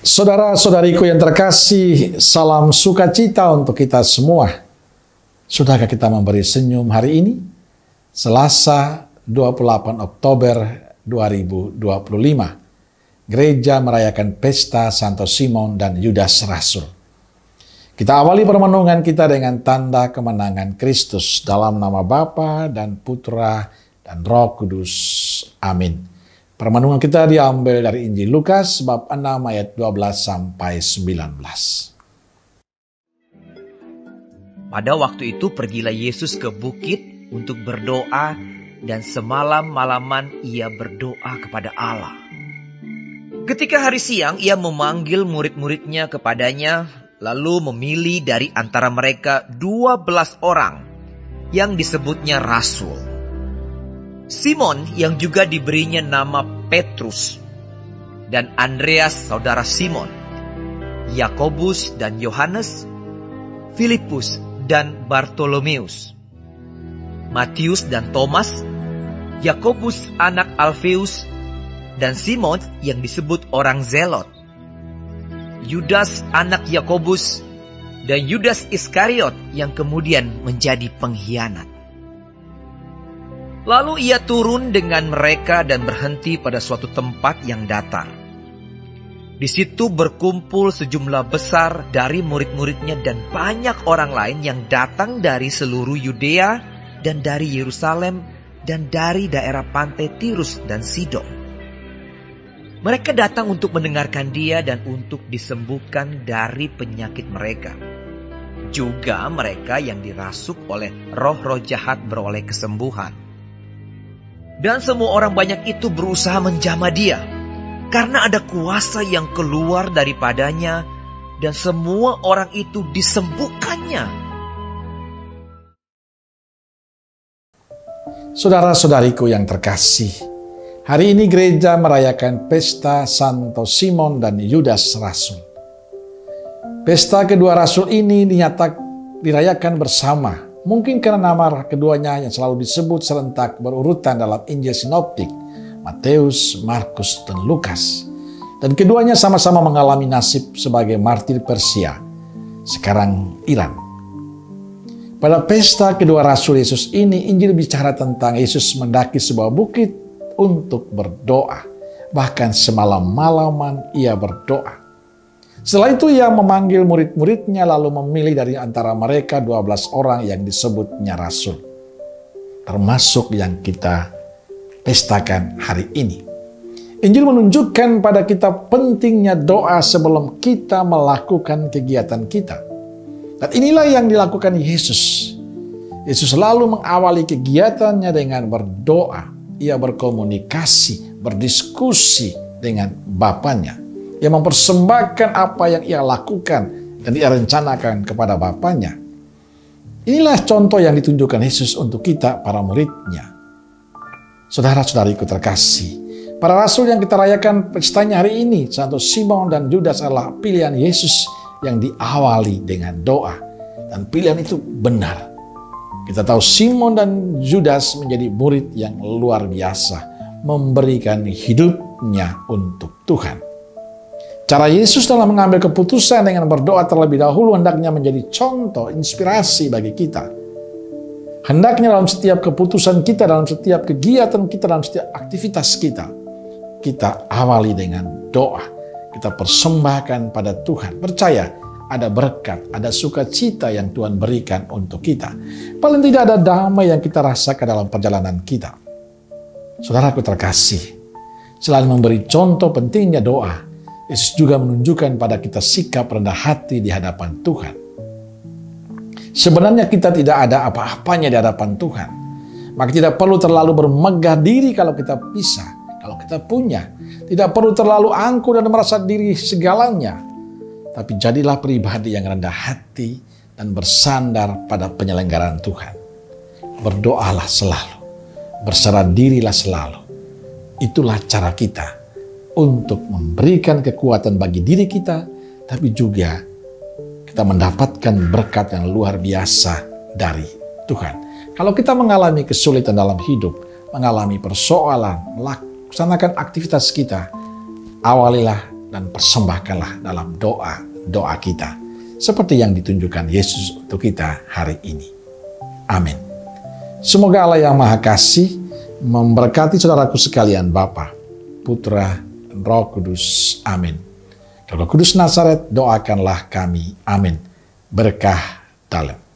Saudara-saudariku yang terkasih, salam sukacita untuk kita semua. Sudahkah kita memberi senyum hari ini? Selasa 28 Oktober 2025. Gereja merayakan pesta Santo Simon dan Yudas Rasul. Kita awali permenungan kita dengan tanda kemenangan Kristus dalam nama Bapa dan Putra dan Roh Kudus. Amin. Permenungan kita diambil dari Injil Lukas bab 6 ayat 12 sampai 19. Pada waktu itu pergilah Yesus ke bukit untuk berdoa, dan semalam-malaman ia berdoa kepada Allah. Ketika hari siang ia memanggil murid-muridnya kepadanya, lalu memilih dari antara mereka 12 orang yang disebutnya rasul. Simon yang juga diberinya nama Petrus, dan Andreas saudara Simon, Yakobus dan Yohanes, Filipus dan Bartolomeus, Matius dan Thomas, Yakobus anak Alfeus, dan Simon yang disebut orang Zelot, Yudas anak Yakobus, dan Yudas Iskariot yang kemudian menjadi pengkhianat. Lalu ia turun dengan mereka dan berhenti pada suatu tempat yang datar. Di situ berkumpul sejumlah besar dari murid-muridnya dan banyak orang lain yang datang dari seluruh Yudea dan dari Yerusalem dan dari daerah pantai Tirus dan Sidon. Mereka datang untuk mendengarkan dia dan untuk disembuhkan dari penyakit mereka. Juga mereka yang dirasuk oleh roh-roh jahat beroleh kesembuhan. Dan semua orang banyak itu berusaha menjamah dia, karena ada kuasa yang keluar daripadanya, dan semua orang itu disembuhkannya. Saudara-saudariku yang terkasih, hari ini gereja merayakan pesta Santo Simon dan Yudas Rasul. Pesta kedua rasul ini dirayakan bersama. Mungkin karena nama keduanya yang selalu disebut serentak berurutan dalam Injil Sinoptik, Matius, Markus, dan Lukas. Dan keduanya sama-sama mengalami nasib sebagai martir Persia, sekarang Iran. Pada pesta kedua rasul Yesus ini, Injil bicara tentang Yesus mendaki sebuah bukit untuk berdoa. Bahkan semalam-malaman ia berdoa. Setelah itu ia memanggil murid-muridnya lalu memilih dari antara mereka 12 orang yang disebutnya rasul. Termasuk yang kita pestakan hari ini. Injil menunjukkan pada kita pentingnya doa sebelum kita melakukan kegiatan kita. Dan inilah yang dilakukan Yesus. Yesus selalu mengawali kegiatannya dengan berdoa. Ia berkomunikasi, berdiskusi dengan Bapanya. Ia mempersembahkan apa yang ia lakukan dan ia rencanakan kepada Bapanya. Inilah contoh yang ditunjukkan Yesus untuk kita, para muridnya. Saudara-saudariku terkasih, para rasul yang kita rayakan pestanya hari ini, Santo Simon dan Yudas adalah pilihan Yesus yang diawali dengan doa. Dan pilihan itu benar. Kita tahu Simon dan Yudas menjadi murid yang luar biasa, memberikan hidupnya untuk Tuhan. Cara Yesus dalam mengambil keputusan dengan berdoa terlebih dahulu hendaknya menjadi contoh, inspirasi bagi kita. Hendaknya dalam setiap keputusan kita, dalam setiap kegiatan kita, dalam setiap aktivitas kita, kita awali dengan doa. Kita persembahkan pada Tuhan. Percaya ada berkat, ada sukacita yang Tuhan berikan untuk kita. Paling tidak ada damai yang kita rasakan dalam perjalanan kita. Saudaraku terkasih, selain memberi contoh pentingnya doa, Yesus juga menunjukkan pada kita sikap rendah hati di hadapan Tuhan. Sebenarnya kita tidak ada apa-apanya di hadapan Tuhan. Maka tidak perlu terlalu bermegah diri kalau kita bisa, kalau kita punya. Tidak perlu terlalu angkuh dan merasa diri segalanya. Tapi jadilah pribadi yang rendah hati dan bersandar pada penyelenggaraan Tuhan. Berdoalah selalu, berserah dirilah selalu. Itulah cara kita untuk memberikan kekuatan bagi diri kita, tapi juga kita mendapatkan berkat yang luar biasa dari Tuhan. Kalau kita mengalami kesulitan dalam hidup, mengalami persoalan, melaksanakan aktivitas kita, awalilah dan persembahkanlah dalam doa kita, seperti yang ditunjukkan Yesus untuk kita hari ini. Amin. Semoga Allah yang Maha Kasih memberkati saudaraku sekalian, Bapa, Putra, dan Roh Kudus. Amin. Roh Kudus Nazaret, doakanlah kami. Amin. Berkah dalam.